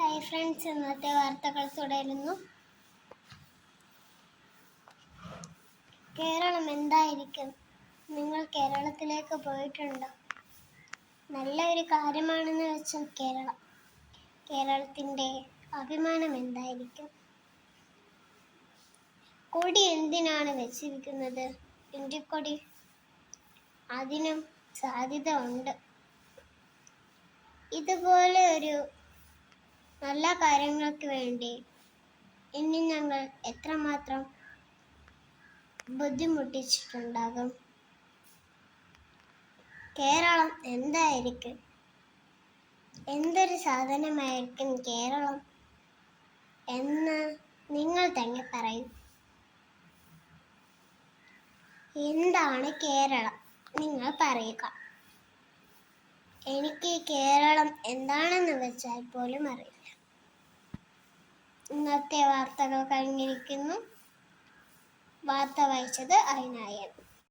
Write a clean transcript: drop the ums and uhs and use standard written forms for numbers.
Hi friends, ഇന്നത്തെ വാർത്തകൾ തുടരുന്നു. കേരളം എന്തായിരിക്കും? നിങ്ങൾ കേരളത്തിലേക്ക് പോയിട്ടുണ്ടോ? നല്ലൊരു കാര്യമാണെന്ന് വെച്ചാൽ കേരളത്തിൻ്റെ അഭിമാനം എന്തായിരിക്കും? കൊടി എന്തിനാണ് വെച്ചിരിക്കുന്നത്? ഇന്ത്യക്കൊടി. അതിനും സാധ്യത ഉണ്ട്. ഇതുപോലെ ഒരു നല്ല കാര്യങ്ങൾക്ക് വേണ്ടി ഇനി ഞങ്ങൾ എത്രമാത്രം ബുദ്ധിമുട്ടിച്ചിട്ടുണ്ടാകും. കേരളം എന്തായിരിക്കും? എന്തൊരു സാധനമായിരിക്കും കേരളം എന്ന് നിങ്ങൾ തന്നെ പറയൂ. എന്താണ് കേരളം? നിങ്ങൾ പറയുക. എനിക്ക് കേരളം എന്താണെന്ന് വെച്ചാൽ പോലും അറിയില്ല. ഇന്നത്തെ വാർത്തകൾ കഴിഞ്ഞിരിക്കുന്നു. വാർത്ത വായിച്ചത് അയനായൻ.